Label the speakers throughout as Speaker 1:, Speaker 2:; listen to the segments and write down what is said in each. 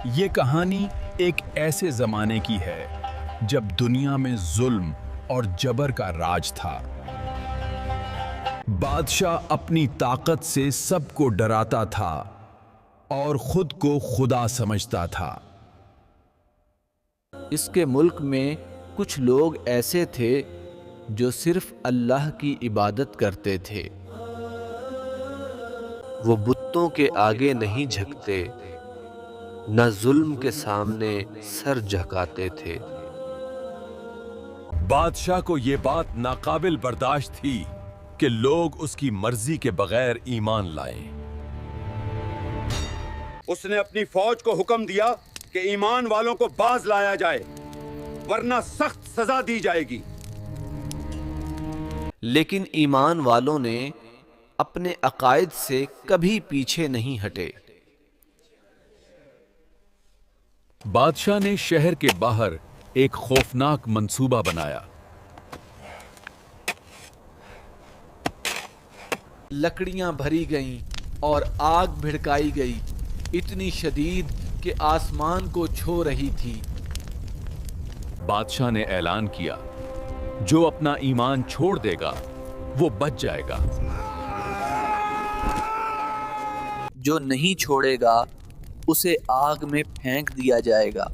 Speaker 1: یہ کہانی ایک ایسے زمانے کی ہے جب دنیا میں ظلم اور جبر کا راج تھا۔ بادشاہ اپنی طاقت سے سب کو ڈراتا تھا اور خود کو خدا سمجھتا تھا۔
Speaker 2: اس کے ملک میں کچھ لوگ ایسے تھے جو صرف اللہ کی عبادت کرتے تھے۔ وہ بتوں کے آگے نہیں جھکتے، نہ ظلم کے سامنے سر جھکاتے تھے۔
Speaker 1: بادشاہ کو یہ بات ناقابل برداشت تھی کہ لوگ اس کی مرضی کے بغیر ایمان لائیں۔
Speaker 3: اس نے اپنی فوج کو حکم دیا کہ ایمان والوں کو باز لایا جائے، ورنہ سخت سزا دی جائے گی۔
Speaker 2: لیکن ایمان والوں نے اپنے عقائد سے کبھی پیچھے نہیں ہٹے۔
Speaker 1: بادشاہ نے شہر کے باہر ایک خوفناک منصوبہ بنایا۔
Speaker 2: لکڑیاں بھری گئیں اور آگ بھڑکائی گئی، اتنی شدید کہ آسمان کو چھو رہی تھی۔
Speaker 1: بادشاہ نے اعلان کیا، جو اپنا ایمان چھوڑ دے گا وہ بچ جائے گا،
Speaker 2: جو نہیں چھوڑے گا اسے آگ میں پھینک دیا جائے گا۔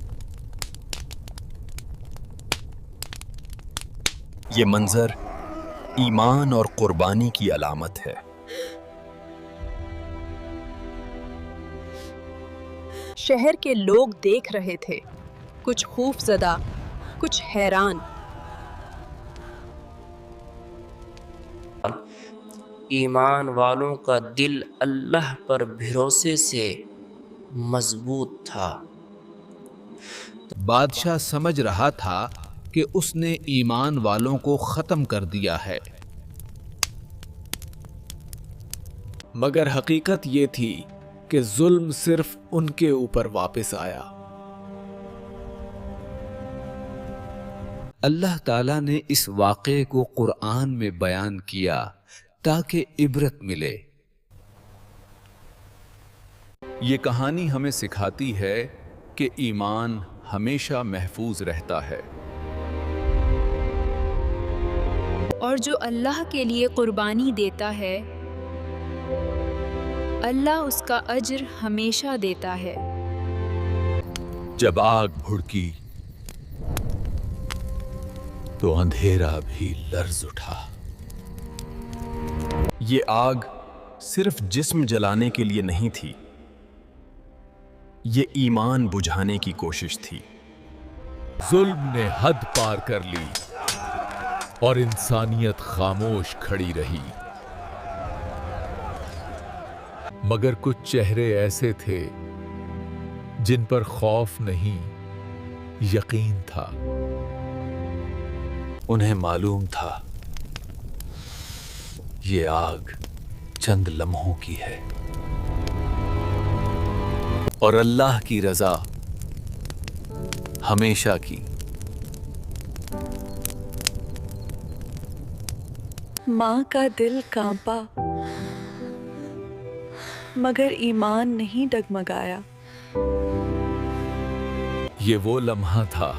Speaker 1: یہ منظر ایمان اور قربانی کی علامت ہے۔
Speaker 4: شہر کے لوگ دیکھ رہے تھے، کچھ خوف زدہ، کچھ حیران۔
Speaker 5: ایمان والوں کا دل اللہ پر بھروسے سے مضبوط تھا۔
Speaker 2: بادشاہ سمجھ رہا تھا کہ اس نے ایمان والوں کو ختم کر دیا ہے، مگر حقیقت یہ تھی کہ ظلم صرف ان کے اوپر واپس آیا۔ اللہ تعالیٰ نے اس واقعے کو قرآن میں بیان کیا تاکہ عبرت ملے۔
Speaker 1: یہ کہانی ہمیں سکھاتی ہے کہ ایمان ہمیشہ محفوظ رہتا ہے،
Speaker 6: اور جو اللہ کے لیے قربانی دیتا ہے اللہ اس کا اجر ہمیشہ دیتا ہے۔
Speaker 1: جب آگ بھڑکی تو اندھیرا بھی لرز اٹھا۔ یہ آگ صرف جسم جلانے کے لیے نہیں تھی، یہ ایمان بجھانے کی کوشش تھی۔ ظلم نے حد پار کر لی اور انسانیت خاموش کھڑی رہی، مگر کچھ چہرے ایسے تھے جن پر خوف نہیں، یقین تھا۔ انہیں معلوم تھا یہ آگ چند لمحوں کی ہے اور اللہ کی رضا ہمیشہ کی۔
Speaker 7: ماں کا دل کانپا مگر ایمان نہیں ڈگمگایا۔
Speaker 1: یہ وہ لمحہ تھا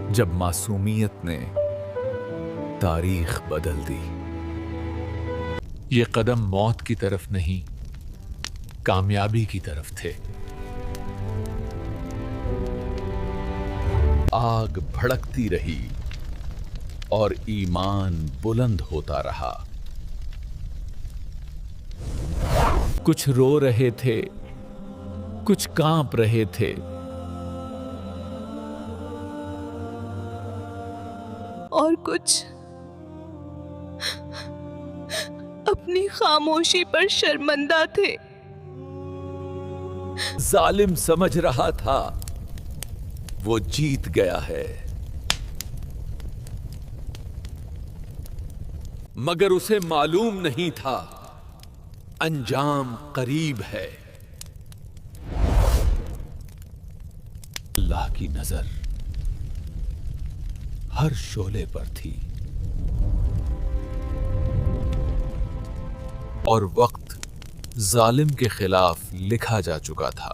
Speaker 1: جب معصومیت نے تاریخ بدل دی۔ یہ قدم موت کی طرف نہیں، کامیابی کی طرف تھے۔ آگ بھڑکتی رہی اور ایمان بلند ہوتا رہا۔ کچھ رو رہے تھے، کچھ کانپ رہے تھے،
Speaker 4: اور کچھ اپنی خاموشی پر شرمندہ تھے۔
Speaker 1: ظالم سمجھ رہا تھا وہ جیت گیا ہے، مگر اسے معلوم نہیں تھا انجام قریب ہے۔ اللہ کی نظر ہر شعلے پر تھی اور وقت ظالم کے خلاف لکھا جا چکا تھا۔